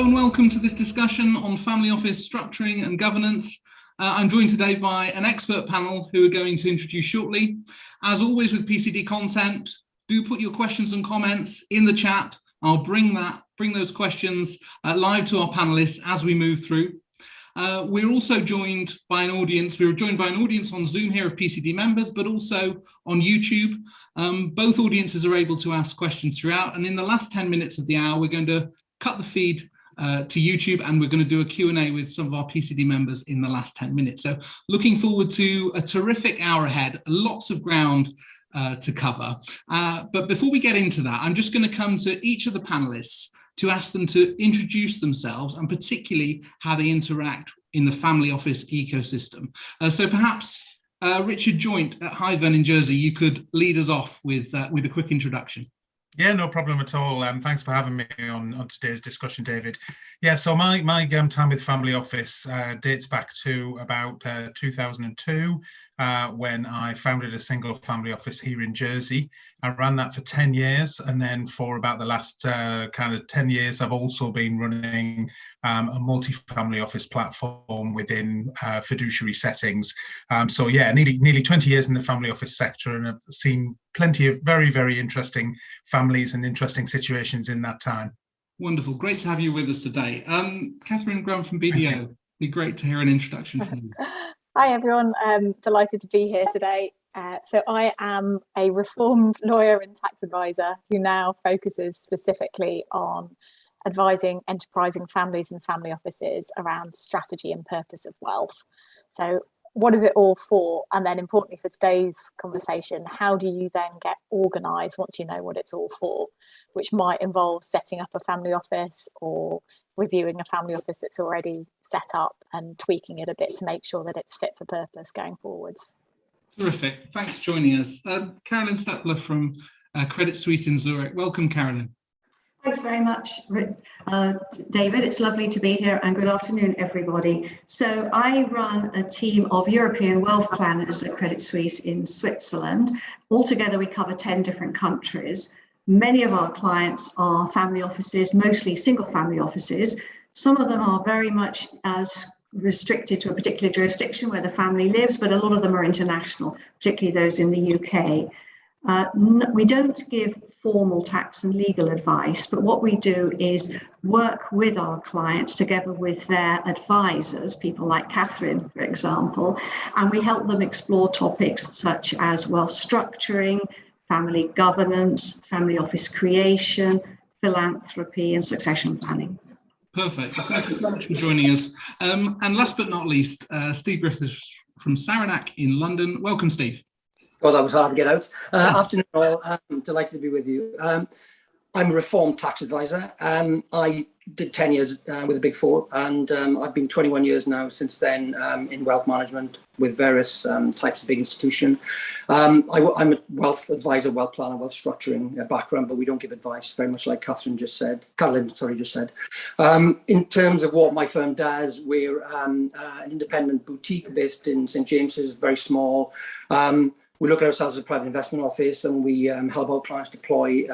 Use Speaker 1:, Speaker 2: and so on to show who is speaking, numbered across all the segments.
Speaker 1: Welcome to this discussion on family office structuring and governance. I'm joined today by an expert panel who are going to introduce shortly. As always with PCD content, do put your questions and comments in the chat. I'll bring those questions live to our panelists as we move through. We're also joined by an audience. We were joined by an audience on Zoom here of PCD members, but also on YouTube. Both audiences are able to ask questions throughout. And in the last 10 minutes of the hour, we're going to cut the feed to YouTube, and we're going to do a Q&A with some of our PCD members in the last 10 minutes. So looking forward to a terrific hour ahead, lots of ground to cover. But before we get into that, I'm just going to come to each of the panelists to ask them to introduce themselves and particularly how they interact in the family office ecosystem. So perhaps Richard Joynt at Highvern in Jersey, you could lead us off with a quick introduction.
Speaker 2: Yeah, no problem at all. Thanks for having me on today's discussion, David. Yeah, so my time with family office dates back to about 2002, when I founded a single family office here in Jersey. I ran that for 10 years, and then for about the last kind of 10 years, I've also been running a multi-family office platform within fiduciary settings. So yeah, nearly 20 years in the family office sector, and I've seen plenty of very, very interesting families and interesting situations in that time.
Speaker 1: Wonderful. Great to have you with us today. Catherine Grum from BDO. Be great to hear an introduction from you.
Speaker 3: Hi, everyone. Delighted to be here today. So I am a reformed lawyer and tax advisor who now focuses specifically on advising enterprising families and family offices around strategy and purpose of wealth. So what is it all for? And then importantly for today's conversation, how do you then get organised once you know what it's all for, which might involve setting up a family office or reviewing a family office that's already set up and tweaking it a bit to make sure that it's fit for purpose going forwards.
Speaker 1: Terrific. Thanks for joining us. Carolyn Steppler from Credit Suisse in Zurich. Welcome, Carolyn.
Speaker 4: Thanks very much, David. It's lovely to be here, and good afternoon, everybody. So I run a team of European wealth planners at Credit Suisse in Switzerland. Altogether, we cover 10 different countries. Many of our clients are family offices, mostly single family offices. Some of them are very much restricted to a particular jurisdiction where the family lives, but a lot of them are international, particularly those in the UK. We don't give formal tax and legal advice, but what we do is work with our clients together with their advisors, people like Catherine, for example, and we help them explore topics such as wealth structuring, family governance, family office creation, philanthropy, and succession planning.
Speaker 1: Perfect. Thank you so much for joining us. And last but not least, Steve Griffiths from Saranac in London. Welcome, Steve.
Speaker 5: Oh, that was hard to get out. Afternoon all, I'm delighted to be with you. I'm a reformed tax advisor. I did 10 years with the Big Four, and I've been 21 years now since then in wealth management with various types of big institution. I'm a wealth advisor, wealth planner, wealth structuring background, but we don't give advice, very much like Carolyn just said. In terms of what my firm does, we're an independent boutique based in St. James's, very small. We look at ourselves as a private investment office, and we help our clients deploy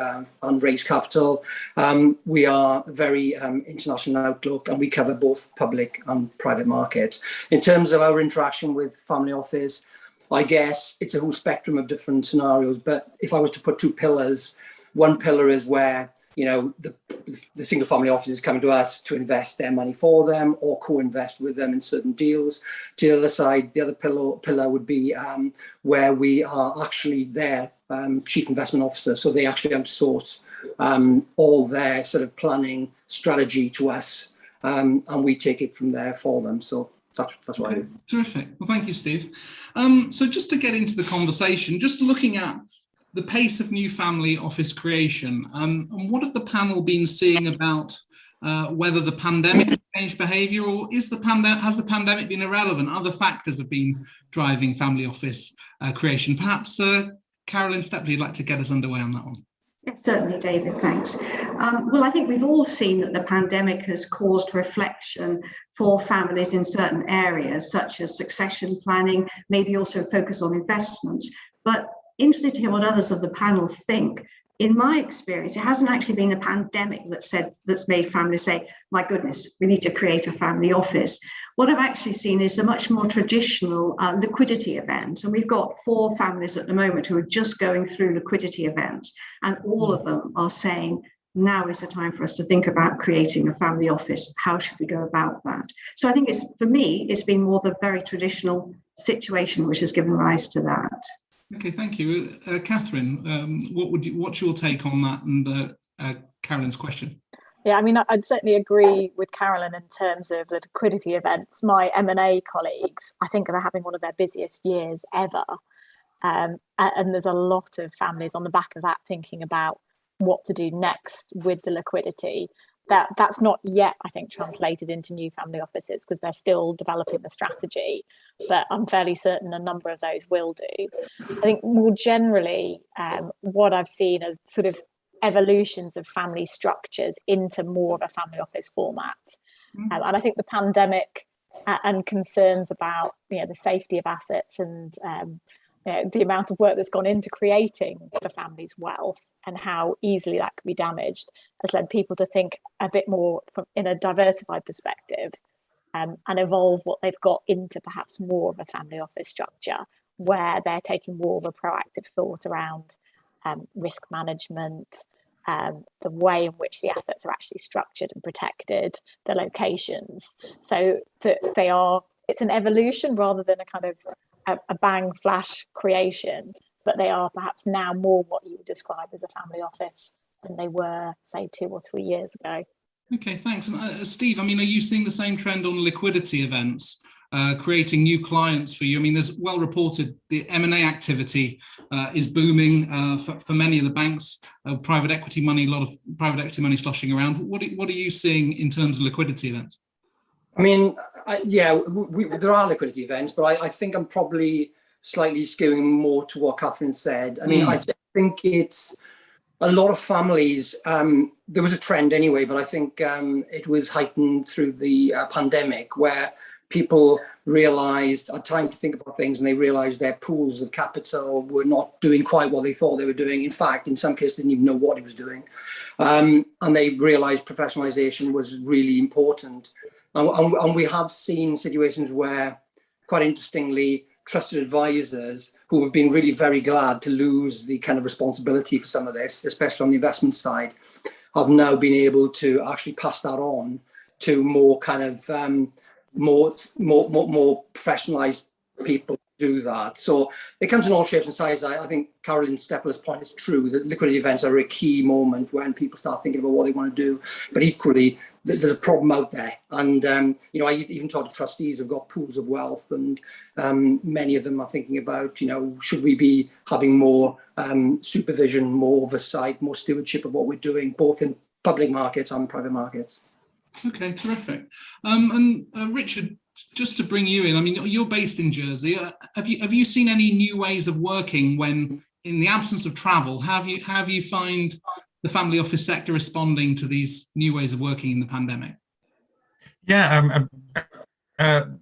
Speaker 5: and raise capital. We are very international outlook, and we cover both public and private markets. In terms of our interaction with family office, I guess it's a whole spectrum of different scenarios. But if I was to put two pillars, one pillar is where, you know, the single family offices coming to us to invest their money for them or co-invest with them in certain deals. To the other side, the other pillar would be where we are actually their chief investment officer. So they actually outsource all their sort of planning strategy to us, and we take it from there for them. So that's what I do.
Speaker 1: Terrific. Well, thank you, Steve. So just to get into the conversation, just looking at the pace of new family office creation, and what have the panel been seeing about whether the pandemic has changed behaviour, or has the pandemic been irrelevant? Other factors have been driving family office creation. Perhaps Carolyn, Steppler, you'd like to get us underway on that one.
Speaker 4: Yes, certainly, David, thanks. Well, I think we've all seen that the pandemic has caused reflection for families in certain areas, such as succession planning, maybe also focus on investments. But interested to hear what others of the panel think. In my experience, it hasn't actually been a pandemic that's made families say, my goodness, we need to create a family office. What I've actually seen is a much more traditional liquidity event. And we've got 4 families at the moment who are just going through liquidity events. And all of them are saying, now is the time for us to think about creating a family office. How should we go about that? So I think for me, it's been more the very traditional situation which has given rise to that.
Speaker 1: Okay, thank you. Catherine, what's your take on that and Carolyn's question?
Speaker 3: Yeah, I mean, I'd certainly agree with Carolyn in terms of the liquidity events. My M&A colleagues, I think, are having one of their busiest years ever. And there's a lot of families on the back of that thinking about what to do next with the liquidity. That's not yet, I think, translated into new family offices because they're still developing the strategy, but I'm fairly certain a number of those will do. I think more generally, what I've seen are sort of evolutions of family structures into more of a family office format. And I think the pandemic and concerns about the safety of assets and the amount of work that's gone into creating the family's wealth and how easily that could be damaged has led people to think a bit more in a diversified perspective and evolve what they've got into perhaps more of a family office structure where they're taking more of a proactive thought around risk management, the way in which the assets are actually structured and protected, the locations, so that it's an evolution rather than a kind of a bang flash creation, but they are perhaps now more what you would describe as a family office than they were, say, 2 or 3 years ago.
Speaker 1: Okay, thanks. And Steve, I mean, are you seeing the same trend on liquidity events, creating new clients for you? I mean, there's well reported the M&A activity is booming for many of the banks, private equity money, a lot of private equity money sloshing around. What are you seeing in terms of liquidity events?
Speaker 5: I mean, there are liquidity events, but I think I'm probably slightly skewing more to what Catherine said. I mean, I think it's a lot of families. There was a trend anyway, but I think it was heightened through the pandemic where people realized, had time to think about things, and they realized their pools of capital were not doing quite what they thought they were doing. In fact, in some cases, didn't even know what it was doing. And they realized professionalization was really important. And we have seen situations where, quite interestingly, trusted advisors who have been really very glad to lose the kind of responsibility for some of this, especially on the investment side, have now been able to actually pass that on to more kind of more professionalized people do that. So it comes in all shapes and sizes. I think Carolyn Steppler's point is true, that liquidity events are a key moment when people start thinking about what they want to do, but equally there's a problem out there. And I even talk to trustees who've got pools of wealth, and many of them are thinking about, should we be having more supervision, more oversight, more stewardship of what we're doing, both in public markets and private markets.
Speaker 1: Okay, terrific. And Richard, just to bring you in, I mean, you're based in Jersey. Have you seen any new ways of working when, in the absence of travel, have you find the family office sector responding to these new ways of working in the pandemic?
Speaker 2: Yeah,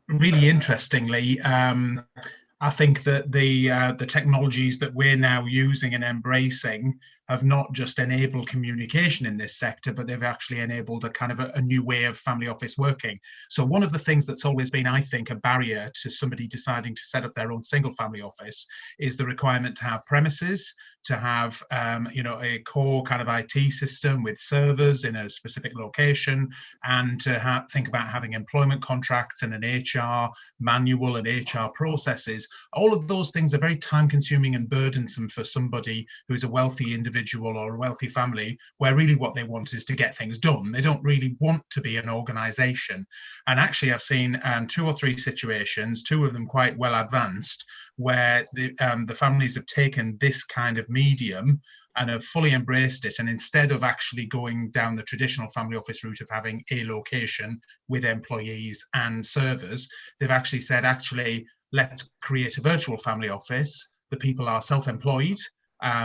Speaker 2: really interestingly, I think that the technologies that we're now using and embracing have not just enabled communication in this sector, but they've actually enabled a kind of a new way of family office working. So one of the things that's always been, I think, a barrier to somebody deciding to set up their own single family office is the requirement to have premises, to have a core kind of IT system with servers in a specific location, and to think about having employment contracts and an HR manual and HR processes. All of those things are very time consuming and burdensome for somebody who's a wealthy individual or a wealthy family, where really what they want is to get things done. They don't really want to be an organization. And actually I've seen 2 or 3 situations, 2 of them quite well advanced, where the families have taken this kind of medium and have fully embraced it. And instead of actually going down the traditional family office route of having a location with employees and servers, they've actually said, actually, let's create a virtual family office. The people are self-employed.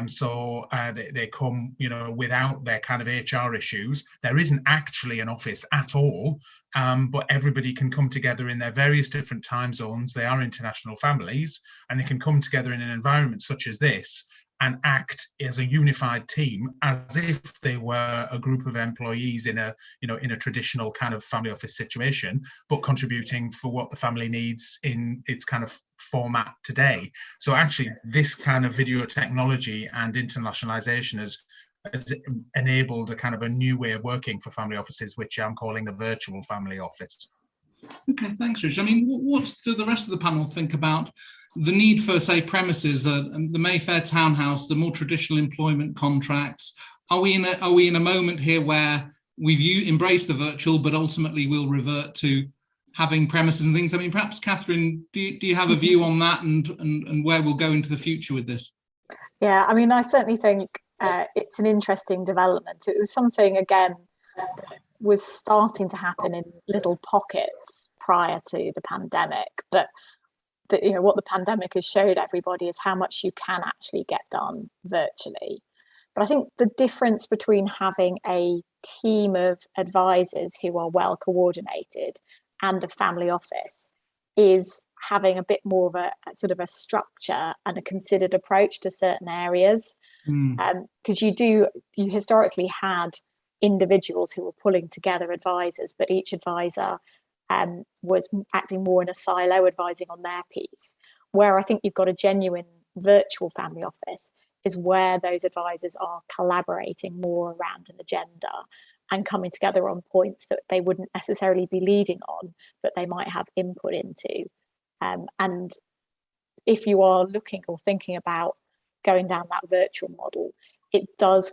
Speaker 2: So they come, without their kind of HR issues. There isn't actually an office at all, but everybody can come together in their various different time zones. They are international families, and they can come together in an environment such as this and act as a unified team, as if they were a group of employees in a traditional kind of family office situation, but contributing for what the family needs in its kind of format today. So actually, this kind of video technology and internationalization has enabled a kind of a new way of working for family offices, which I'm calling the virtual family office.
Speaker 1: Okay, thanks, Rich. I mean, what do the rest of the panel think about the need for, say, premises, the Mayfair townhouse, the more traditional employment contracts? Are we in a moment here where we've embraced the virtual, but ultimately we'll revert to having premises and things? I mean, perhaps Catherine, do you have a view on that and where we'll go into the future with this?
Speaker 3: Yeah, I mean, I certainly think it's an interesting development. It was something, again, that was starting to happen in little pockets prior to the pandemic, but what the pandemic has showed everybody is how much you can actually get done virtually. But I think the difference between having a team of advisors who are well coordinated and a family office is having a bit more of a sort of a structure and a considered approach to certain areas. Because you historically had individuals who were pulling together advisors, but each advisor was acting more in a silo, advising on their piece. Where I think you've got a genuine virtual family office is where those advisors are collaborating more around an agenda and coming together on points that they wouldn't necessarily be leading on, but they might have input into. And if you are looking or thinking about going down that virtual model, it does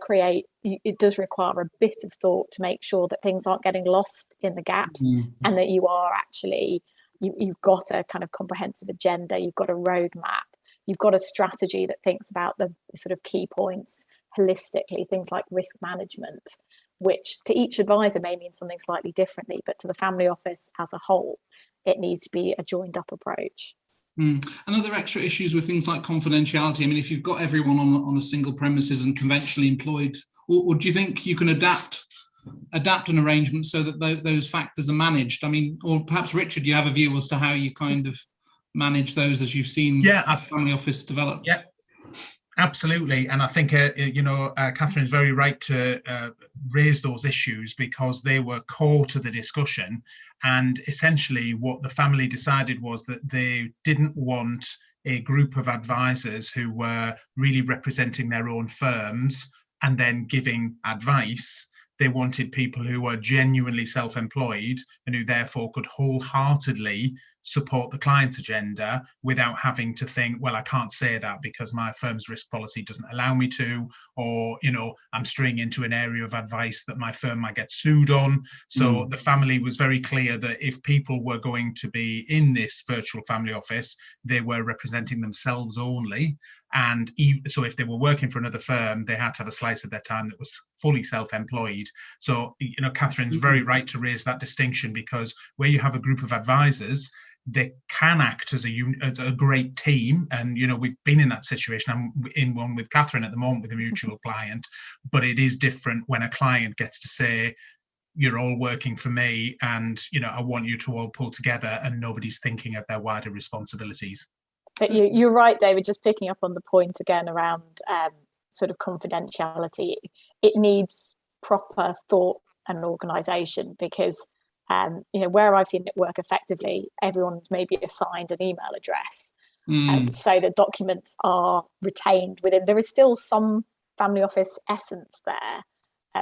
Speaker 3: require a bit of thought to make sure that things aren't getting lost in the gaps, and that you are actually, you've got a kind of comprehensive agenda, you've got a roadmap, you've got a strategy that thinks about the sort of key points holistically, things like risk management, which to each advisor may mean something slightly differently, but to the family office as a whole, it needs to be a joined up approach.
Speaker 1: And other extra issues with things like confidentiality. I mean, if you've got everyone on a single premises and conventionally employed, or do you think you can adapt an arrangement so that those factors are managed? I mean, or perhaps Richard, you have a view as to how you kind of manage those as you've seen the family office develop?
Speaker 2: Yeah, absolutely. And I think, Catherine is very right to raise those issues because they were core to the discussion. And essentially what the family decided was that they didn't want a group of advisors who were really representing their own firms and then giving advice. They wanted people who were genuinely self-employed and who therefore could wholeheartedly support the client's agenda without having to think, well, I can't say that because my firm's risk policy doesn't allow me to, or, I'm straying into an area of advice that my firm might get sued on. So the family was very clear that if people were going to be in this virtual family office, they were representing themselves only. And so if they were working for another firm, they had to have a slice of their time that was fully self-employed. So, Catherine's very right to raise that distinction, because where you have a group of advisors, they can act as a great team. And, we've been in that situation. I'm in one with Catherine at the moment with a mutual client, but it is different when a client gets to say, you're all working for me and, I want you to all pull together, and nobody's thinking of their wider responsibilities.
Speaker 3: But you're right, David, just picking up on the point again around sort of confidentiality. It needs proper thought and organisation, because where I've seen it work effectively, everyone's maybe assigned an email address, so that documents are retained within. There is still some family office essence there,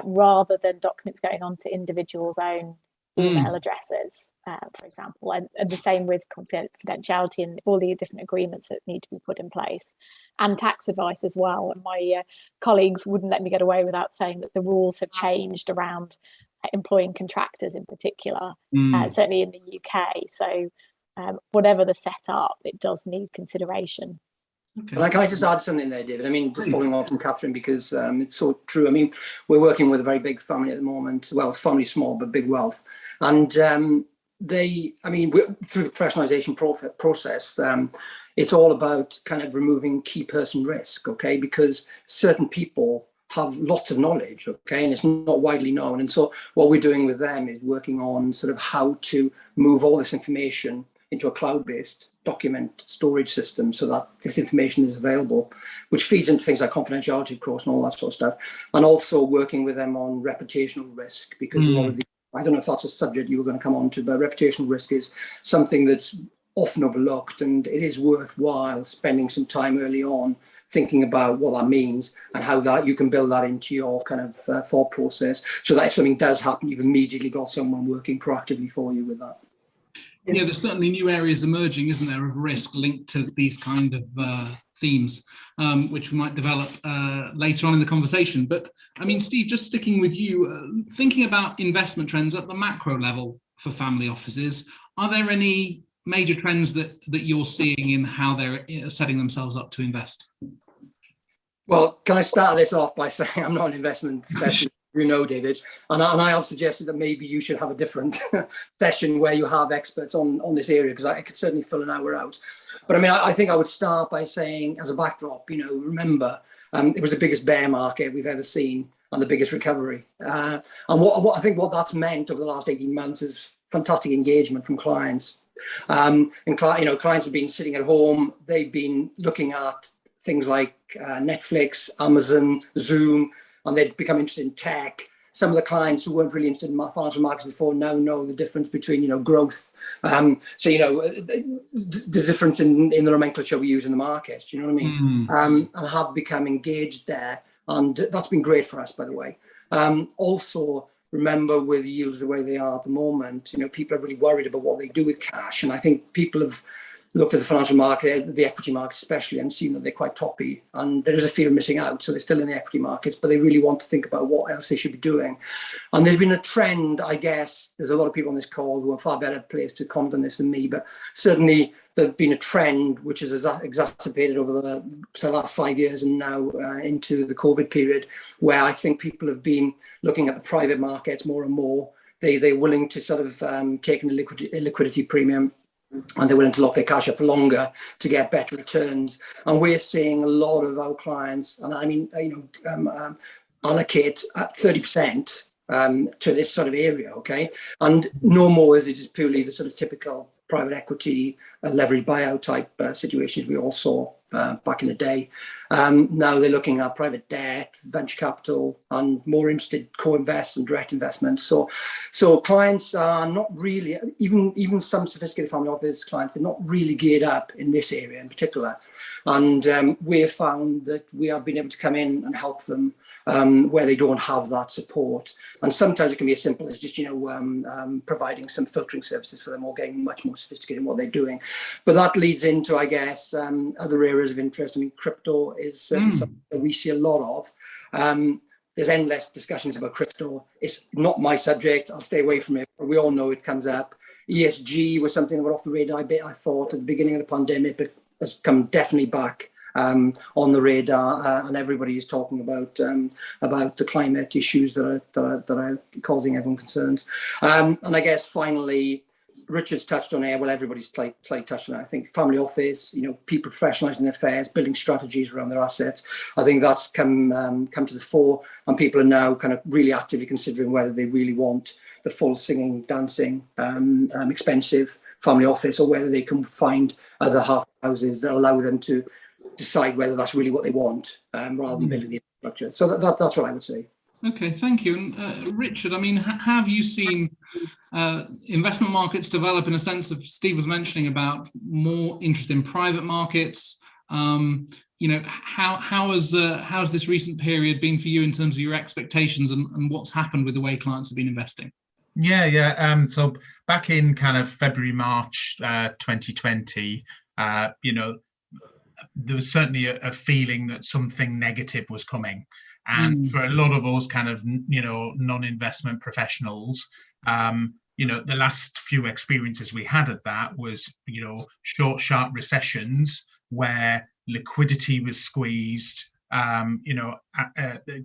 Speaker 3: rather than documents going on to individuals' own email addresses, for example, and the same with confidentiality and all the different agreements that need to be put in place, and tax advice as well. And my colleagues wouldn't let me get away without saying that the rules have changed around employing contractors in particular, certainly in the UK. So whatever the setup, it does need consideration.
Speaker 5: Okay. Can I just add something there, David? I mean, just following on from Catherine, because it's so true. I mean, we're working with a very big family at the moment. Well, family small, but big wealth. And through the professionalisation process, it's all about kind of removing key person risk, okay? Because certain people have lots of knowledge, okay, and it's not widely known. And so what we're doing with them is working on sort of how to move all this information into a cloud-based document storage system so that this information is available, which feeds into things like confidentiality, of course, and all that sort of stuff. And also working with them on reputational risk, because a lot of the, I don't know if that's a subject you were going to come on to, but reputational risk is something that's often overlooked, and it is worthwhile spending some time early on thinking about what that means and how that you can build that into your kind of thought process, so that if something does happen, you've immediately got someone working proactively for you with that.
Speaker 1: Yeah, there's certainly new areas emerging, isn't there, of risk linked to these kind of themes, which we might develop later on in the conversation. But I mean, Steve, just sticking with you, thinking about investment trends at the macro level for family offices, are there any major trends that you're seeing in how they're setting themselves up to invest?
Speaker 5: Well, can I start this off by saying I'm not an investment specialist, you know, David, and I have suggested that maybe you should have a different session where you have experts on this area, because I could certainly fill an hour out. But I mean, I think I would start by saying, as a backdrop, you know, remember, it was the biggest bear market we've ever seen and the biggest recovery. And what I think what that's meant over the last 18 months is fantastic engagement from clients. And clients have been sitting at home. They've been looking at things like Netflix, Amazon, Zoom, and they've become interested in tech. Some of the clients who weren't really interested in financial markets before now know the difference between, growth. The difference in the nomenclature we use in the markets, do you know what I mean? And have become engaged there. And that's been great for us, by the way. Also, remember, with yields the way they are at the moment, people are really worried about what they do with cash. And I think people have looked at the financial market, the equity market especially, and seen that they're quite toppy. And there is a fear of missing out. So they're still in the equity markets, but they really want to think about what else they should be doing. And there's been a trend, I guess, there's a lot of people on this call who are far better placed to comment on this than me, but certainly there's been a trend which is exacerbated over the last 5 years and now into the COVID period, where I think people have been looking at the private markets more and more. They're willing to sort of take an illiquidity premium, and they're willing to lock their cash up for longer to get better returns. And we're seeing a lot of our clients, and I mean, allocate 30% to this sort of area, okay? And no more is it just purely the sort of typical private equity, leveraged buyout type situations we all saw back in the day. Now they're looking at private debt, venture capital, and more interested co-invest and direct investments. So clients are not really, even some sophisticated family office clients, they're not really geared up in this area in particular. And we have found that we have been able to come in and help them where they don't have that support. And sometimes it can be as simple as just, providing some filtering services for them, or getting much more sophisticated in what they're doing. But that leads into, I guess, other areas of interest. I mean, crypto is something that we see a lot of. There's endless discussions about crypto. It's not my subject. I'll stay away from it. But we all know it comes up. ESG was something that went off the radar a bit, I thought, at the beginning of the pandemic, but has come definitely back on the radar, and everybody is talking about the climate issues that are causing everyone concerns. And I guess finally, Richard's touched on it. Well, everybody's slightly touched on it. I think family office, people professionalising their affairs, building strategies around their assets. I think that's come to the fore, and people are now kind of really actively considering whether they really want the full singing, dancing, expensive family office, or whether they can find other half houses that allow them to decide whether that's really what they want, rather than building the infrastructure. So that's what I would say.
Speaker 1: Okay, thank you. And Richard, I mean, have you seen investment markets develop in a sense of, Steve was mentioning about more interest in private markets? How has this recent period been for you in terms of your expectations and what's happened with the way clients have been investing?
Speaker 2: Yeah. So back in kind of February, March 2020, there was certainly a feeling that something negative was coming. And for a lot of us kind of, non-investment professionals, the last few experiences we had of that was, short, sharp recessions where liquidity was squeezed, kind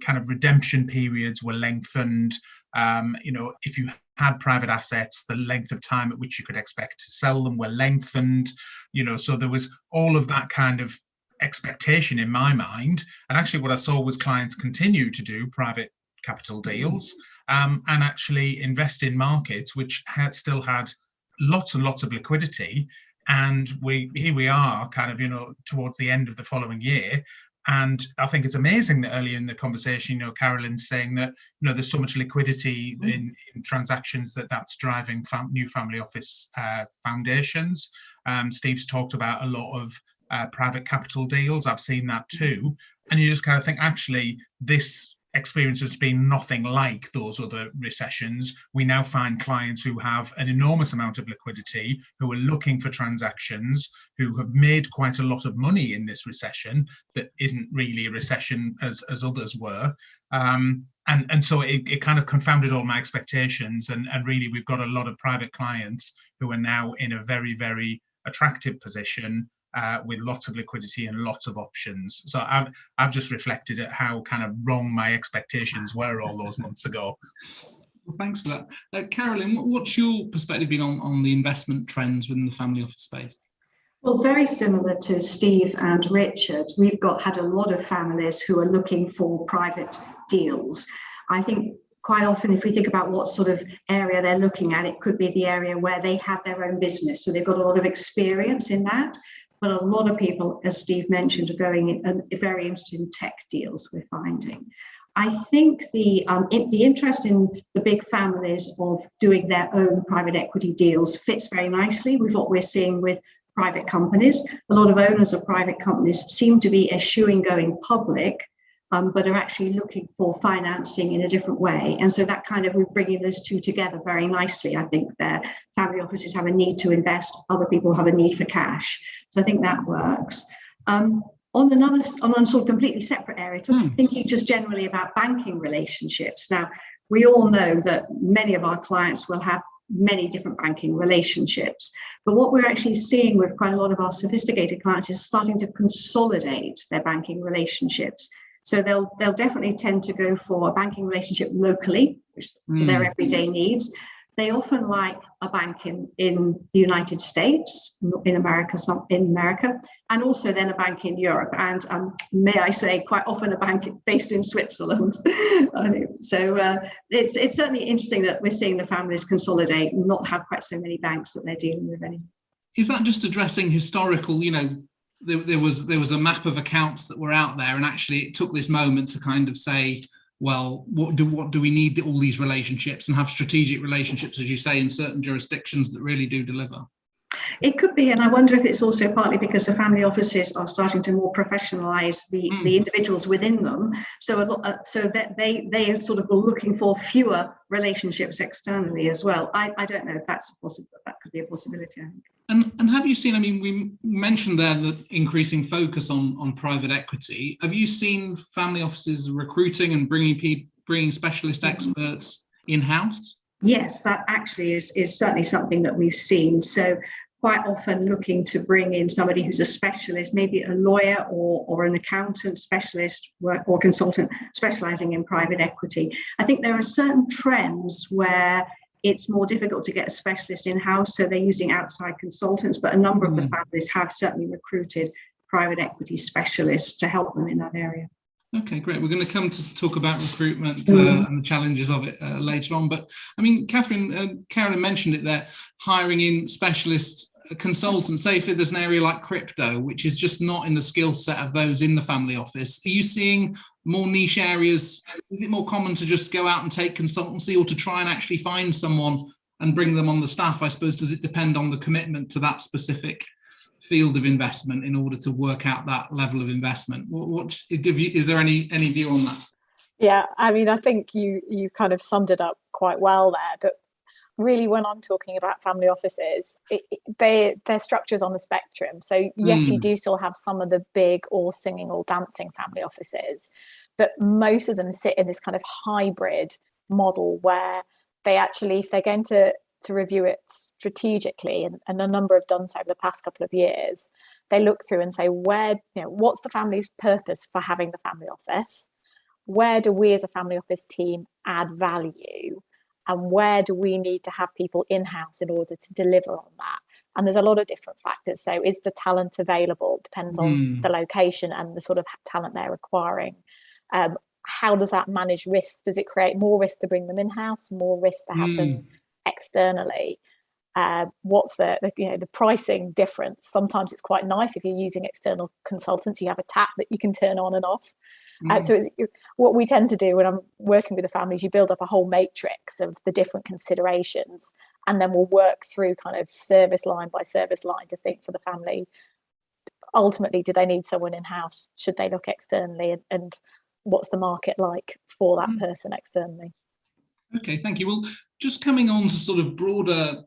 Speaker 2: of redemption periods were lengthened. If you had private assets, the length of time at which you could expect to sell them were lengthened. So there was all of that kind of expectation in my mind. And actually what I saw was clients continue to do private capital deals and actually invest in markets which still had lots and lots of liquidity. And here we are kind of, towards the end of the following year. And I think it's amazing that earlier in the conversation, Carolyn's saying that, there's so much liquidity in transactions that's driving new family office foundations. Steve's talked about a lot of private capital deals. I've seen that too. And you just kind of think, actually, this experience has been nothing like those other recessions. We now find clients who have an enormous amount of liquidity, who are looking for transactions, who have made quite a lot of money in this recession that isn't really a recession as others were. And so it kind of confounded all my expectations. And really, we've got a lot of private clients who are now in a very, very attractive position with lots of liquidity and lots of options. So I've just reflected at how kind of wrong my expectations were all those months ago.
Speaker 1: Well, thanks for that. Carolyn, what's your perspective been on the investment trends within the family office space?
Speaker 4: Well, very similar to Steve and Richard, we've had a lot of families who are looking for private deals. I think quite often, if we think about what sort of area they're looking at, it could be the area where they have their own business. So they've got a lot of experience in that. But a lot of people, as Steve mentioned, are very interested in tech deals, we're finding. I think the interest in the big families of doing their own private equity deals fits very nicely with what we're seeing with private companies. A lot of owners of private companies seem to be eschewing going public, but are actually looking for financing in a different way. And so that kind of, we're bringing those two together very nicely. I think their family offices have a need to invest, other people have a need for cash. So I think that works. On a sort of completely separate area, thinking just generally about banking relationships. Now, we all know that many of our clients will have many different banking relationships. But what we're actually seeing with quite a lot of our sophisticated clients is starting to consolidate their banking relationships. So they'll definitely tend to go for a banking relationship locally, which for their everyday needs. They often like a bank in the United States, in America, and also then a bank in Europe. And may I say, quite often a bank based in Switzerland. So it's certainly interesting that we're seeing the families consolidate and not have quite so many banks that they're dealing with anymore.
Speaker 1: Is that just addressing historical, there was a map of accounts that were out there, and actually it took this moment to kind of say, well, what do we need all these relationships and have strategic relationships, as you say, in certain jurisdictions that really do deliver?
Speaker 4: It could be, and I wonder if it's also partly because the family offices are starting to more professionalise the individuals within them, so that they are sort of looking for fewer relationships externally as well. I don't know if that's possible, but that could be a possibility, I think.
Speaker 1: And have you seen, we mentioned there the increasing focus on private equity. Have you seen family offices recruiting and bringing specialist experts in-house? Yes,
Speaker 4: that actually is certainly something that we've seen. So quite often looking to bring in somebody who's a specialist, maybe a lawyer or an accountant specialist or consultant specializing in private equity. I think there are certain trends where it's more difficult to get a specialist in-house, so they're using outside consultants, but a number of the families have certainly recruited private equity specialists to help them in that area.
Speaker 1: Okay, great. We're going to come to talk about recruitment and the challenges of it later on. But Catherine, Carolyn mentioned it there, hiring in specialists a consultant, say if there's an area like crypto, which is just not in the skill set of those in the family office, are you seeing more niche areas? Is it more common to just go out and take consultancy, or to try and actually find someone and bring them on the staff? I suppose, does it depend on the commitment to that specific field of investment in order to work out that level of investment? Is there any view on that?
Speaker 3: Yeah, I mean, I think you kind of summed it up quite well there. But really, when I'm talking about family offices, their structures on the spectrum. So yes, you do still have some of the big all singing, all dancing family offices, but most of them sit in this kind of hybrid model where they actually, if they're going to review it strategically, and a number have done so over the past couple of years, they look through and say, what's the family's purpose for having the family office? Where do we as a family office team add value? And where do we need to have people in-house in order to deliver on that? And there's a lot of different factors. So is the talent available? Depends on the location and the sort of talent they're requiring. How does that manage risk? Does it create more risk to bring them in-house, more risk to have them externally? What's the pricing difference? Sometimes it's quite nice if you're using external consultants, you have a tap that you can turn on and off. So what we tend to do when I'm working with the families, you build up a whole matrix of the different considerations, and then we'll work through kind of service line by service line to think for the family, ultimately, do they need someone in-house? Should they look externally? And what's the market like for that person externally?
Speaker 1: Okay, thank you. Well, just coming on to sort of broader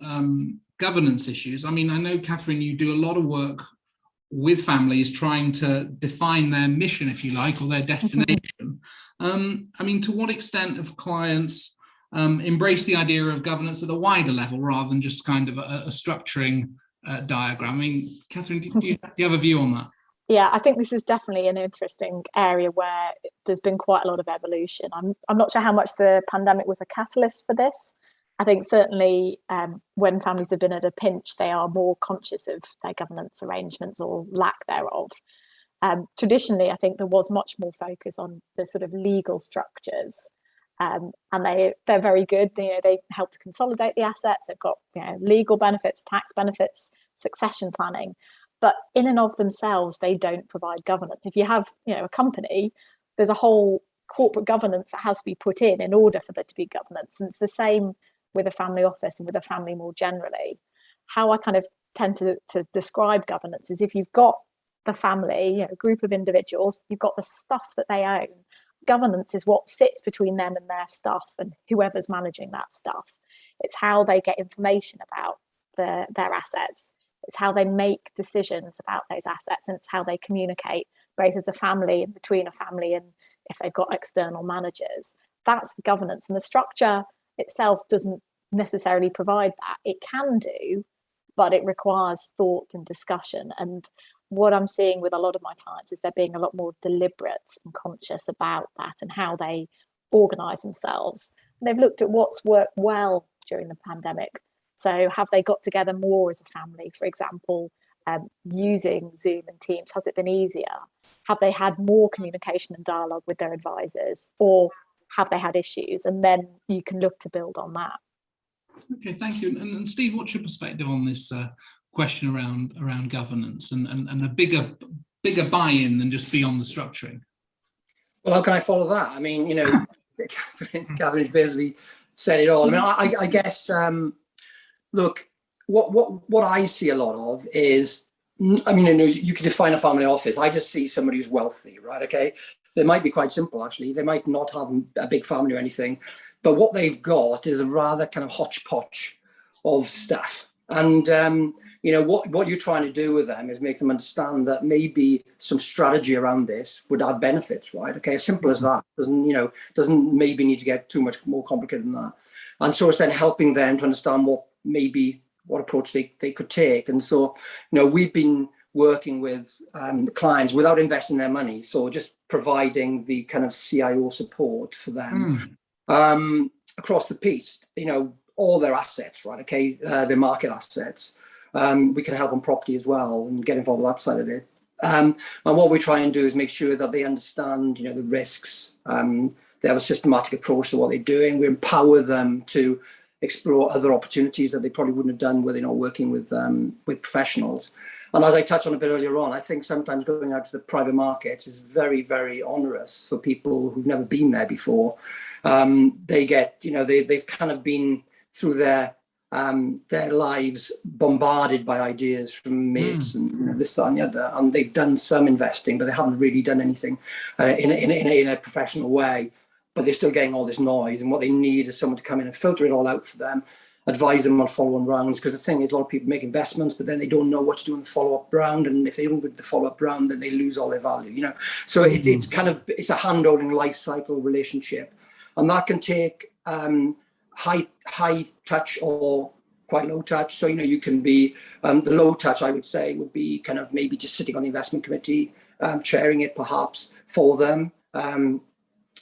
Speaker 1: governance issues. I mean, I know, Catherine, you do a lot of work with families trying to define their mission, if you like, or their destination. I mean, to what extent have clients embraced the idea of governance at a wider level rather than just kind of a structuring diagram? I mean, Catherine, do you have a view on that?
Speaker 3: Yeah, I think this is definitely an interesting area where there's been quite a lot of evolution. I'm not sure how much the pandemic was a catalyst for this. I think certainly when families have been at a pinch, they are more conscious of their governance arrangements or lack thereof. Traditionally, I think there was much more focus on the sort of legal structures, and they're very good. They help to consolidate the assets. They've got legal benefits, tax benefits, succession planning. But in and of themselves, they don't provide governance. If you have a company, there's a whole corporate governance that has to be put in order for there to be governance. And it's the same with a family office and with a family more generally. How I kind of tend to describe governance is, if you've got the family, a group of individuals, you've got the stuff that they own. Governance is what sits between them and their stuff and whoever's managing that stuff. It's how they get information about their assets. It's how they make decisions about those assets, and it's how they communicate both as a family and between a family, and if they've got external managers. That's the governance, and the structure itself doesn't necessarily provide that. It can do, but it requires thought and discussion. And what I'm seeing with a lot of my clients is they're being a lot more deliberate and conscious about that and how they organise themselves. And they've looked at what's worked well during the pandemic. So have they got together more as a family, for example, using Zoom and Teams? Has it been easier? Have they had more communication and dialogue with their advisors, or have they had issues? And then you can look to build on that.
Speaker 1: Okay, thank you. And Steve, what's your perspective on this question around governance and a bigger buy-in than just beyond the structuring?
Speaker 5: Well, how can I follow that? I mean, Catherine's basically said it all. I mean, I guess, look, what I see a lot of is, I mean, you can define a family office. I just see somebody who's wealthy, right? Okay. They might be quite simple, actually. They might not have a big family or anything, but what they've got is a rather kind of hodgepodge of stuff. And, what you're trying to do with them is make them understand that maybe some strategy around this would add benefits, right? Okay, as simple as that. Doesn't maybe need to get too much more complicated than that. And so it's then helping them to understand what approach they could take. And so, we've been working with clients without investing their money. So just providing the kind of CIO support for them across the piece, all their assets, right? Okay, their market assets. We can help on property as well and get involved with that side of it. And what we try and do is make sure that they understand, the risks. They have a systematic approach to what they're doing. We empower them to explore other opportunities that they probably wouldn't have done were they not working with professionals. And as I touched on a bit earlier on, I think sometimes going out to the private markets is very, very onerous for people who've never been there before. They get, they've kind of been through their lives bombarded by ideas from mates and this, that, and the other, and they've done some investing, but they haven't really done anything in a professional way. But they're still getting all this noise, and what they need is someone to come in and filter it all out for them, advise them on follow-on rounds. Because the thing is, a lot of people make investments, but then they don't know what to do in the follow-up round, and if they don't do the follow-up round, then they lose all their value. So it's a hand-holding life cycle relationship, and that can take high touch or quite low touch. So you can be the low touch, I would say, would be kind of maybe just sitting on the investment committee, chairing it perhaps for them.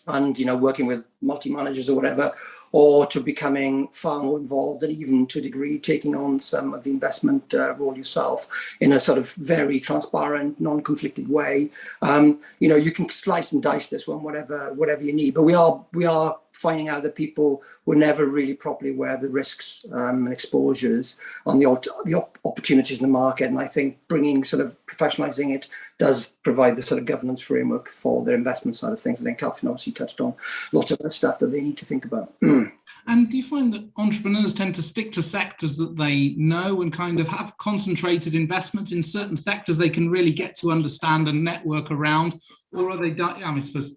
Speaker 5: And working with multi-managers or whatever, or to becoming far more involved and even to a degree taking on some of the investment role yourself in a sort of very transparent, non-conflicted way. You can slice and dice this one, whatever you need. But we are finding out that people were never really properly aware of the risks and exposures on the opportunities in the market. And I think bringing sort of professionalizing it does provide the sort of governance framework for their investment side of things. And then Catherine obviously touched on lots of the stuff that they need to think about.
Speaker 1: And do you find that entrepreneurs tend to stick to sectors that they know and kind of have concentrated investments in certain sectors they can really get to understand and network around? Or are they, I suppose,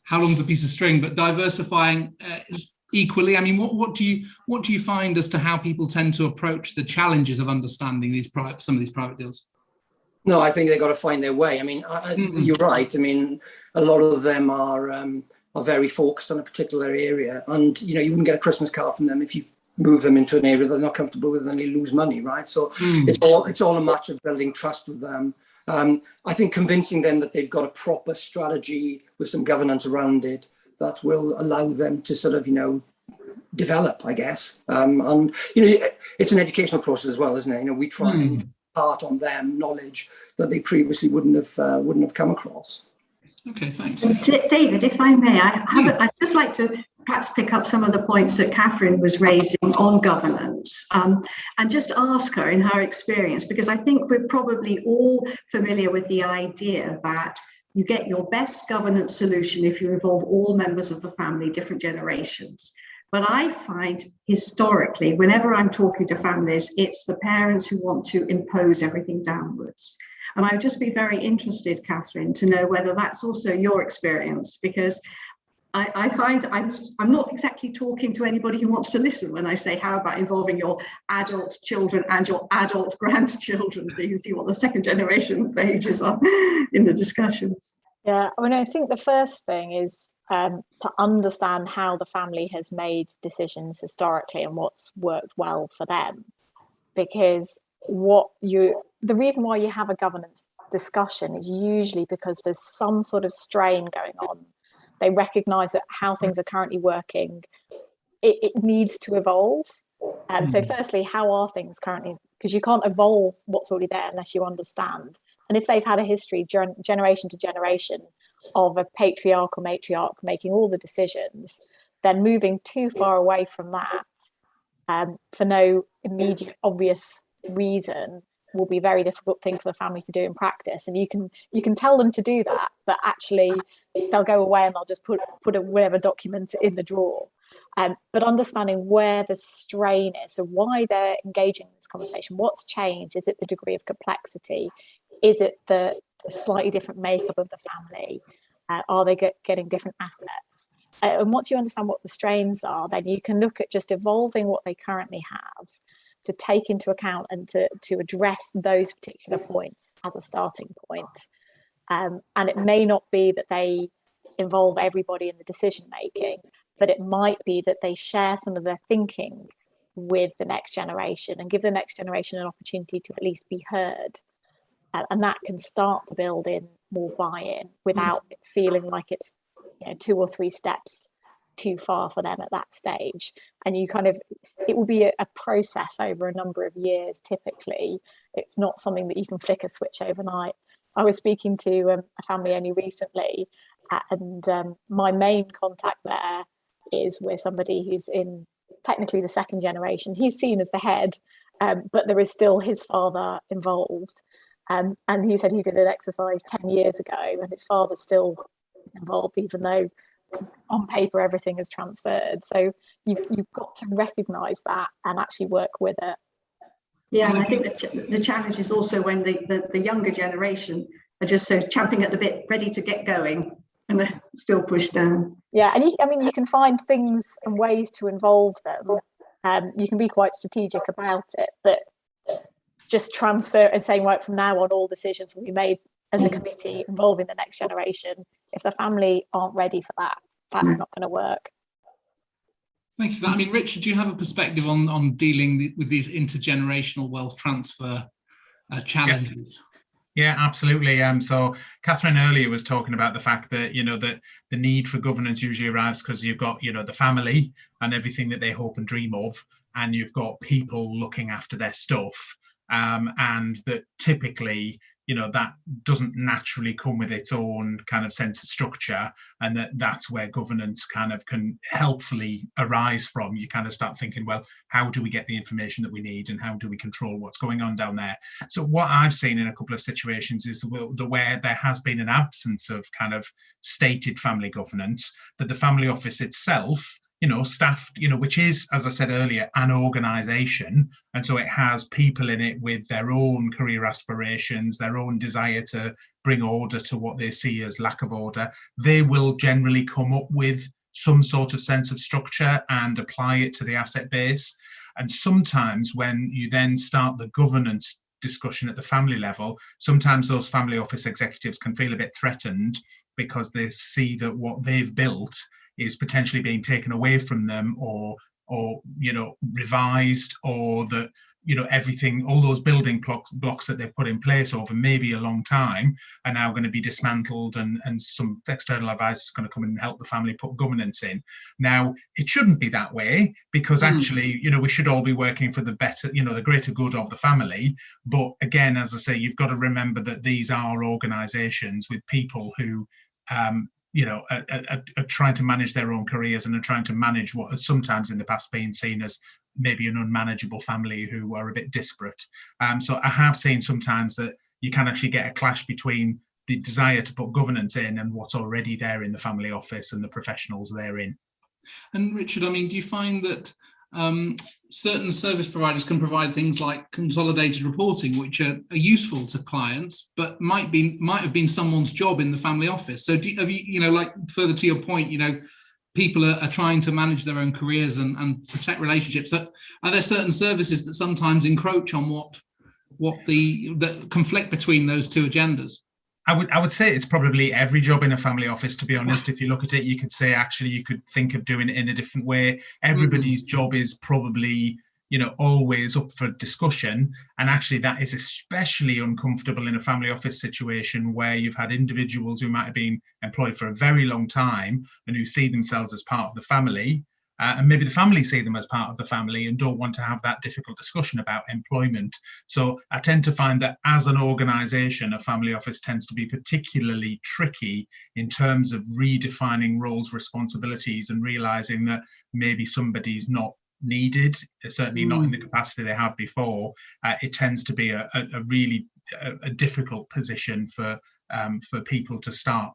Speaker 1: how long's a piece of string, but diversifying equally? I mean, what do you find as to how people tend to approach the challenges of understanding some of these private deals?
Speaker 5: No, I think they've got to find their way. I mean, you're right. I mean, a lot of them are very focused on a particular area, and you wouldn't get a Christmas card from them if you move them into an area they're not comfortable with, and then you lose money, right? So it's all a matter of building trust with them. I think convincing them that they've got a proper strategy with some governance around it that will allow them to sort of develop, I guess. And it's an educational process as well, isn't it? We try and impart on them knowledge that they previously wouldn't have come across.
Speaker 1: Okay, thanks.
Speaker 4: David, if I may, I'd just like to perhaps pick up some of the points that Catherine was raising on governance, and just ask her in her experience, because I think we're probably all familiar with the idea that you get your best governance solution if you involve all members of the family, different generations. But I find historically, whenever I'm talking to families, it's the parents who want to impose everything downwards. And I would just be very interested, Catherine, to know whether that's also your experience, because I find I'm not exactly talking to anybody who wants to listen when I say, how about involving your adult children and your adult grandchildren, so you can see what the second generation stages are in the discussions.
Speaker 3: Yeah, I mean, I think the first thing is to understand how the family has made decisions historically and what's worked well for them, because the reason why you have a governance discussion is usually because there's some sort of strain going on. They recognise that how things are currently working, it needs to evolve. So firstly, how are things currently? Because you can't evolve what's already there unless you understand. And if they've had a history generation to generation of a patriarch or matriarch making all the decisions, then moving too far away from that for no immediate obvious reason will be a very difficult thing for the family to do in practice. And you can tell them to do that, but actually they'll go away and they'll just put whatever document in the drawer. But understanding where the strain is, so why they're engaging in this conversation, what's changed? Is it the degree of complexity? Is it the slightly different makeup of the family? Are they getting different assets? And once you understand what the strains are, then you can look at just evolving what they currently have to take into account and to address those particular points as a starting point. And it may not be that they involve everybody in the decision making, but it might be that they share some of their thinking with the next generation and give the next generation an opportunity to at least be heard. And that can start to build in more buy-in without it feeling like it's 2 or 3 steps too far for them at that stage. And it will be a process over a number of years. Typically, it's not something that you can flick a switch overnight. I was speaking to a family only recently, and my main contact there is with somebody who's in technically the second generation. He's seen as the head, but there is still his father involved. And he said he did an exercise 10 years ago and his father still is involved, even though on paper everything is transferred. So you've got to recognise that and actually work with it.
Speaker 4: Yeah, and I think the challenge is also when the younger generation are just so champing at the bit, ready to get going, and they're still pushed down.
Speaker 3: Yeah, and you can find things and ways to involve them. You can be quite strategic about it, but just transfer and saying, right, from now on, all decisions will be made as a committee involving the next generation. If the family aren't ready for that, that's not going to work.
Speaker 1: Thank you for that. I mean, Richard, do you have a perspective on dealing with these intergenerational wealth transfer challenges?
Speaker 2: Yeah, absolutely. So Catherine earlier was talking about the fact that, that the need for governance usually arrives because you've got, the family and everything that they hope and dream of, and you've got people looking after their stuff. And that typically, that doesn't naturally come with its own kind of sense of structure, and that's where governance kind of can helpfully arise from. You kind of start thinking, well, how do we get the information that we need, and how do we control what's going on down there? So what I've seen in a couple of situations is where there has been an absence of kind of stated family governance, that the family office itself, staffed, which is, as I said earlier, an organisation. And so it has people in it with their own career aspirations, their own desire to bring order to what they see as lack of order. They will generally come up with some sort of sense of structure and apply it to the asset base. And sometimes when you then start the governance discussion at the family level, sometimes those family office executives can feel a bit threatened because they see that what they've built is potentially being taken away from them, or revised, or that everything, all those building blocks that they've put in place over maybe a long time are now going to be dismantled, and some external advisor is going to come in and help the family put governance in. Now, it shouldn't be that way, because actually, we should all be working for the better, the greater good of the family. But again, as I say, you've got to remember that these are organisations with people who are trying to manage their own careers and are trying to manage what has sometimes in the past been seen as maybe an unmanageable family who are a bit disparate. So I have seen sometimes that you can actually get a clash between the desire to put governance in and what's already there in the family office and the professionals therein.
Speaker 1: And Richard, I mean, do you find that certain service providers can provide things like consolidated reporting, which are useful to clients, but might have been someone's job in the family office? So have you, like further to your point, people are trying to manage their own careers and protect relationships. Are there certain services that sometimes encroach on what the conflict between those two agendas?
Speaker 2: I would say it's probably every job in a family office, to be honest. If you look at it, you could say actually you could think of doing it in a different way. Everybody's job is probably, always up for discussion. And actually that is especially uncomfortable in a family office situation where you've had individuals who might have been employed for a very long time and who see themselves as part of the family. And maybe the family see them as part of the family and don't want to have that difficult discussion about employment. So I tend to find that as an organisation, a family office tends to be particularly tricky in terms of redefining roles, responsibilities, and realising that maybe somebody's not needed, certainly not in the capacity they have before. It tends to be a really difficult position for people to start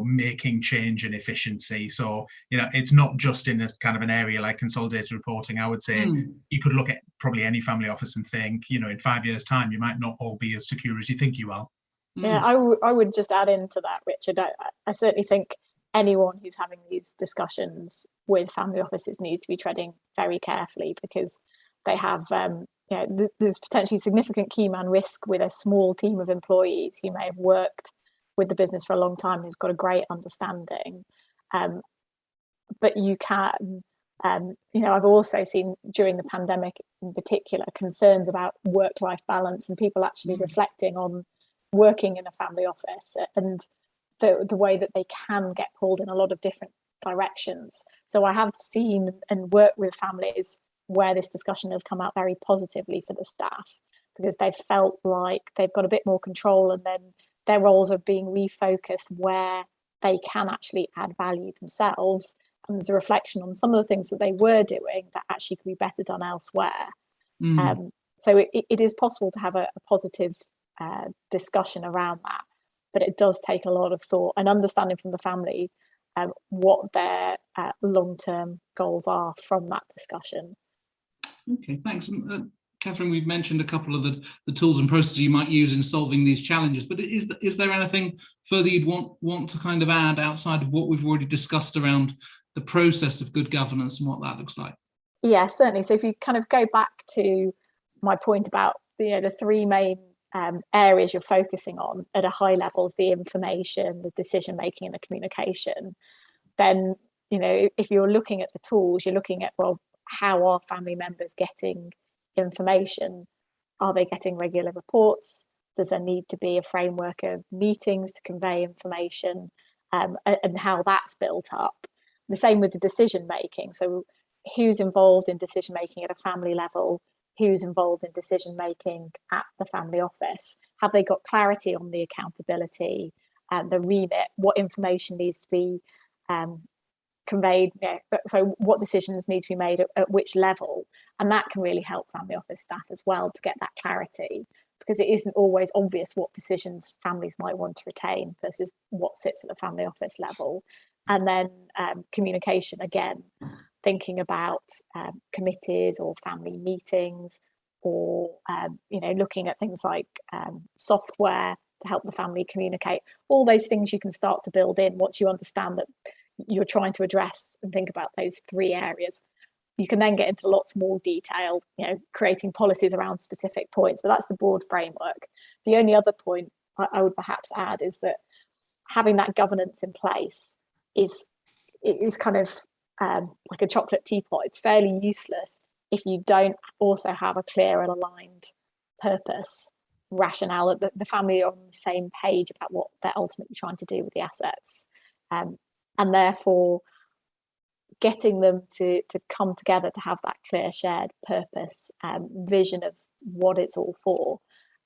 Speaker 2: making change and efficiency. So it's not just in a kind of an area like consolidated reporting. I would say you could look at probably any family office and think, in 5 years' time you might not all be as secure as you think you are.
Speaker 3: Yeah, I would just add into that, Richard. I certainly think anyone who's having these discussions with family offices needs to be treading very carefully, because they have there's potentially significant key man risk with a small team of employees who may have worked with the business for a long time and who's got a great understanding, but you can I've also seen during the pandemic in particular concerns about work-life balance and people actually reflecting on working in a family office and the way that they can get pulled in a lot of different directions. So I have seen and worked with families where this discussion has come out very positively for the staff, because they've felt like they've got a bit more control, and then their roles are being refocused where they can actually add value themselves and there's a reflection on some of the things that they were doing that actually could be better done elsewhere. So it is possible to have a positive discussion around that, but it does take a lot of thought and understanding from the family what their long-term goals are from that discussion.
Speaker 1: Okay, thanks. Catherine, we've mentioned a couple of the tools and processes you might use in solving these challenges, but is there anything further you'd want to kind of add outside of what we've already discussed around the process of good governance and what that looks like?
Speaker 3: Yeah, certainly. So if you kind of go back to my point about the three main areas you're focusing on at a high level is the information, the decision making, and the communication. Then if you're looking at the tools, you're looking at, well, how are family members getting information? Are they getting regular reports? Does there need to be a framework of meetings to convey information, and how that's built up? The same with the decision making. So who's involved in decision making at a family level? Who's involved in decision making at the family office? Have they got clarity on the accountability and the remit? What information needs to be conveyed? So what decisions need to be made at which level? And that can really help family office staff as well to get that clarity, because it isn't always obvious what decisions families might want to retain versus what sits at the family office level. And then communication, again, thinking about committees or family meetings, or looking at things like software to help the family communicate. All those things you can start to build in once you understand that you're trying to address and think about those three areas. You can then get into lots more detail, creating policies around specific points, but that's the broad framework. The only other point I would perhaps add is that having that governance in place is kind of like a chocolate teapot. It's fairly useless if you don't also have a clear and aligned purpose, rationale, that the family are on the same page about what they're ultimately trying to do with the assets. And therefore, getting them to come together to have that clear shared purpose, vision of what it's all for,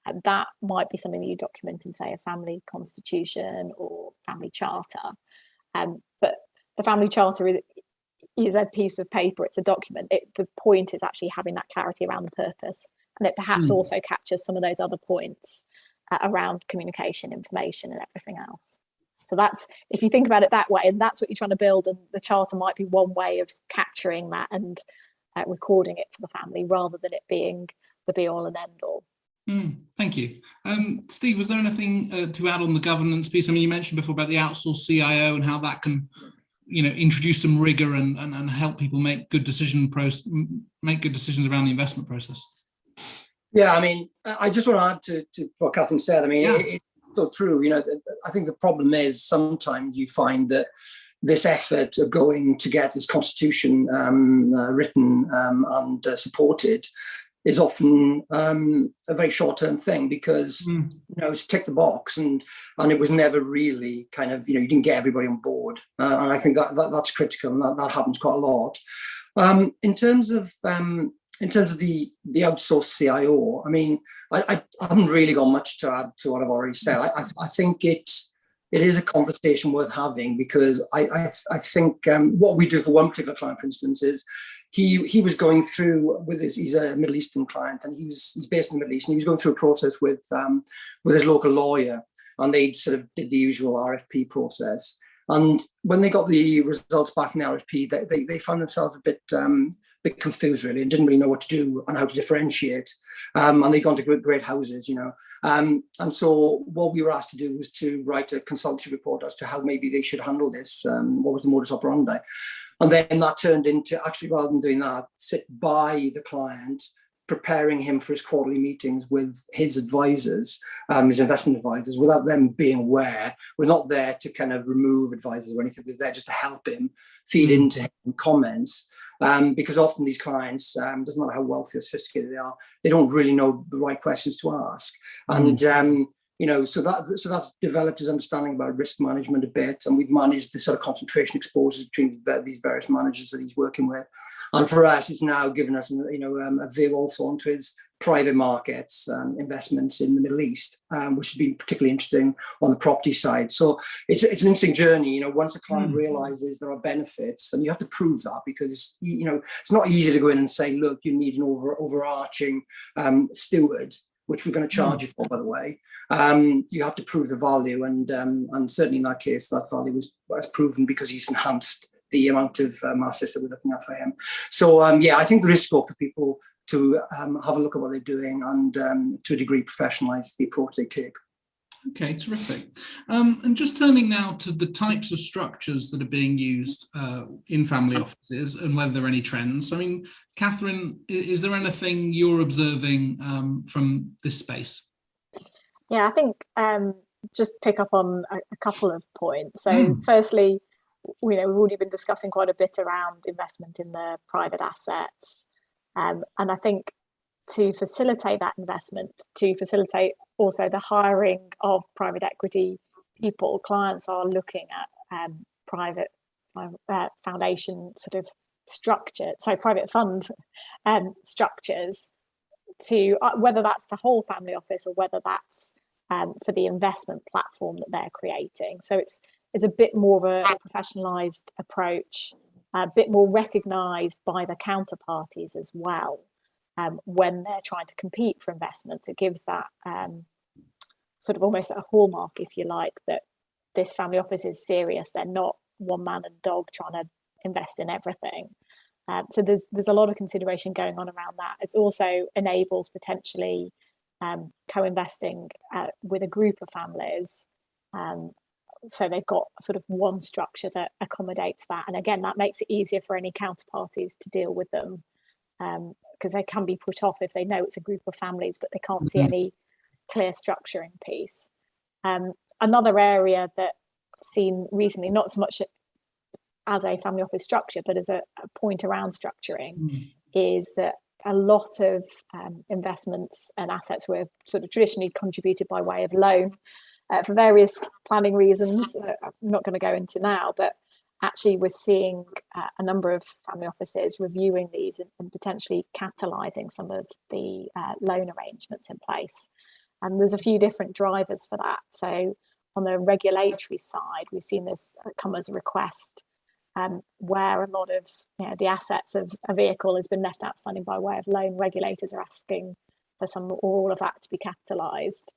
Speaker 3: and that might be something that you document in, say, a family constitution or family charter. But the family charter is a piece of paper, it's a document. The point is actually having that clarity around the purpose, and it perhaps also captures some of those other points around communication, information, and everything else. So that's, if you think about it that way, and that's what you're trying to build, and the charter might be one way of capturing that and recording it for the family, rather than it being the be all and end all.
Speaker 1: Thank you. Steve, was there anything to add on the governance piece? I mean, you mentioned before about the outsourced CIO and how that can, introduce some rigor and help people make good decisions around the investment process.
Speaker 5: Yeah, I mean, I just want to add to what Catherine said. I mean, it's so true. I think the problem is sometimes you find that this effort of going to get this constitution written and supported is often a very short-term thing, because it's tick the box, and it was never really kind of, you didn't get everybody on board, and I think that's critical, and that happens quite a lot. In terms of the outsourced CIO, I mean, I haven't really got much to add to what I've already said. I think it is a conversation worth having, because I think what we do for one particular client, for instance, is he was going through he's a Middle Eastern client, and he's based in the Middle East, and he was going through a process with his local lawyer, and they sort of did the usual RFP process. And when they got the results back from the RFP, they found themselves a bit confused, really, and didn't really know what to do and how to differentiate. And they'd gone to great houses, and so what we were asked to do was to write a consultancy report as to how maybe they should handle this, what was the modus operandi. And then that turned into, actually, rather than doing that, sit by the client, preparing him for his quarterly meetings with his advisors, his investment advisors, without them being aware. We're not there to kind of remove advisors or anything. We're there just to help him, feed into him comments. Because often these clients, doesn't matter how wealthy or sophisticated they are, they don't really know the right questions to ask. And so that's developed his understanding about risk management a bit, and we've managed the sort of concentration exposures between these various managers that he's working with. And for us, it's now given us a view also onto his private markets investments in the Middle East, which has been particularly interesting on the property side. So it's an interesting journey. Once a client realizes there are benefits, and you have to prove that, because it's not easy to go in and say, look, you need an overarching steward, which we're going to charge you for, by the way. You have to prove the value, and certainly in that case, that value was proven because he's enhanced the amount of assets that we're looking at for him. So I think there is scope for people to have a look at what they're doing and to a degree professionalize the approach they take.
Speaker 1: Okay, terrific. And just turning now to the types of structures that are being used in family offices and whether there are any trends. I mean, Catherine, is there anything you're observing from this space?
Speaker 3: Yeah, I think just pick up on a couple of points. So firstly, we've already been discussing quite a bit around investment in the private assets. And I think to facilitate that investment, to facilitate also the hiring of private equity people, clients are looking at private foundation sort of structure, private fund structures, to whether that's the whole family office or whether that's for the investment platform that they're creating. So it's a bit more of a professionalized approach, a bit more recognized by the counterparties as well. When they're trying to compete for investments, it gives that sort of almost a hallmark, if you like, that this family office is serious. They're not one man and dog trying to invest in everything. So there's a lot of consideration going on around that. It also enables potentially co-investing with a group of families. So they've got sort of one structure that accommodates that. And again, that makes it easier for any counterparties to deal with them, because they can be put off if they know it's a group of families, but they can't see any clear structuring piece. Another area that's seen recently, not so much as a family office structure, but as a point around structuring, is that a lot of investments and assets were sort of traditionally contributed by way of loan for various planning reasons. I'm not going to go into now, but actually we're seeing a number of family offices reviewing these and potentially capitalising some of the loan arrangements in place. And there's a few different drivers for that. So on the regulatory side, we've seen this come as a request, where a lot of the assets of a vehicle has been left outstanding by way of loan. Regulators are asking for some or all of that to be capitalised.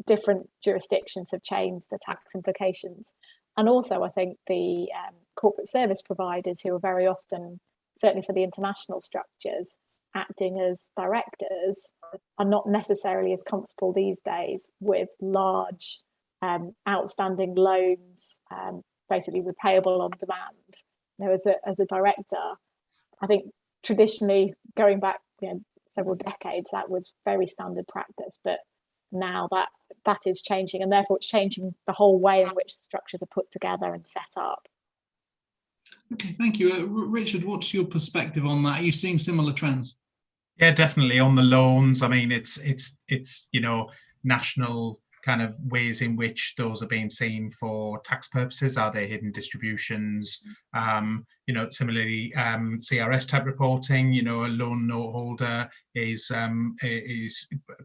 Speaker 3: Different jurisdictions have changed the tax implications. And also, I think the corporate service providers, who are very often, certainly for the international structures, acting as directors, are not necessarily as comfortable these days with large outstanding loans, basically repayable on demand. As a director, I think traditionally, going back several decades, that was very standard practice, but now that is changing, and therefore it's changing the whole way in which structures are put together and set up.
Speaker 1: Okay, thank you. Richard, what's your perspective on that? Are you seeing similar trends?
Speaker 2: Yeah, definitely on the loans. I mean, it's national kind of ways in which those are being seen for tax purposes. Are they hidden distributions? Similarly, CRS type reporting. A loan note holder is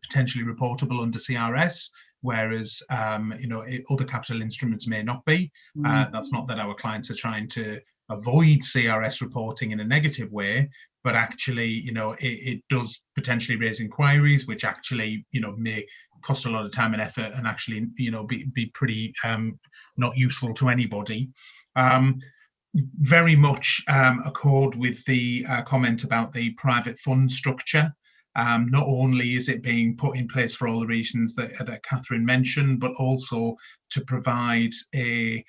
Speaker 2: potentially reportable under CRS, whereas other capital instruments may not be. That's not that our clients are trying to avoid CRS reporting in a negative way, but actually, it does potentially raise inquiries, which actually, may cost a lot of time and effort, and actually, be pretty not useful to anybody. Very much accord with the comment about the private fund structure. Not only is it being put in place for all the reasons that Catherine mentioned, but also to provide a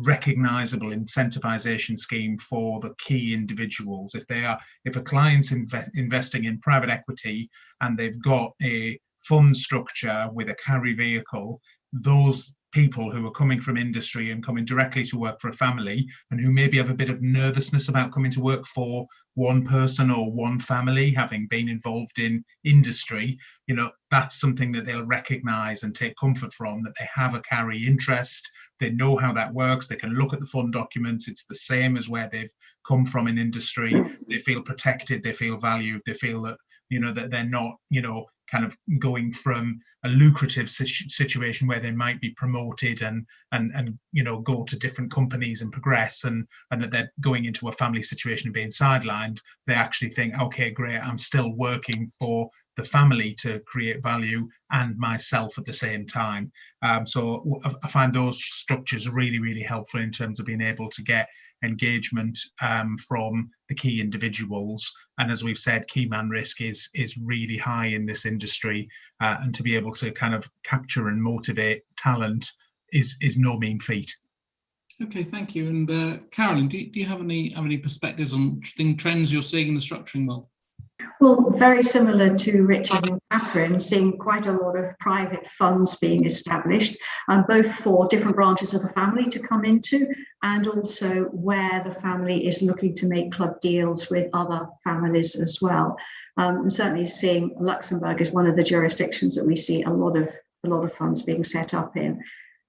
Speaker 2: recognizable incentivization scheme for the key individuals. If a client's investing in private equity and they've got a fund structure with a carry vehicle, those people who are coming from industry and coming directly to work for a family, and who maybe have a bit of nervousness about coming to work for one person or one family, having been involved in industry, that's something that they'll recognise and take comfort from, that they have a carry interest, they know how that works, they can look at the fund documents, it's the same as where they've come from in industry, they feel protected, they feel valued, they feel that, that they're not, kind of going from a lucrative situation where they might be promoted and go to different companies and progress, and that they're going into a family situation and being sidelined. They actually think, okay, great, I'm still working for the family to create value and myself at the same time. So I find those structures really, really helpful in terms of being able to get engagement from the key individuals. And as we've said, key man risk is really high in this industry, and to be able to kind of capture and motivate talent is no mean feat.
Speaker 1: Okay, thank you. And Carolyn, do you have any perspectives on trends you're seeing in the structuring world?
Speaker 4: Well, very similar to Richard and Catherine, seeing quite a lot of private funds being established, both for different branches of the family to come into, and also where the family is looking to make club deals with other families as well. And certainly seeing Luxembourg is one of the jurisdictions that we see a lot of funds being set up in.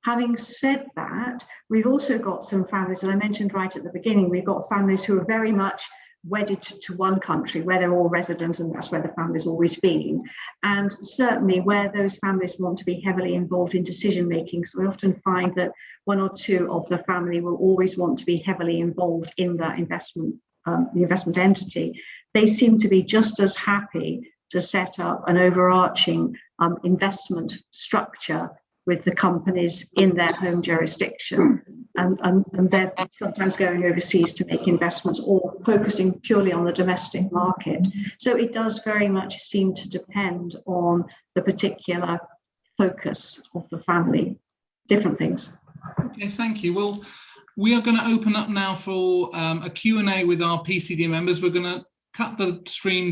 Speaker 4: Having said that, we've also got some families, and I mentioned right at the beginning, we've got families who are very much wedded to one country where they're all resident, and that's where the family's always been. And certainly where those families want to be heavily involved in decision making. So we often find that one or two of the family will always want to be heavily involved in that investment, the investment entity. They seem to be just as happy to set up an overarching investment structure with the companies in their home jurisdiction, and they're sometimes going overseas to make investments or focusing purely on the domestic market. So it does very much seem to depend on the particular focus of the family, different things.
Speaker 1: Okay, thank you. Well, we are going to open up now for a Q&A with our PCD members. We're going to cut the stream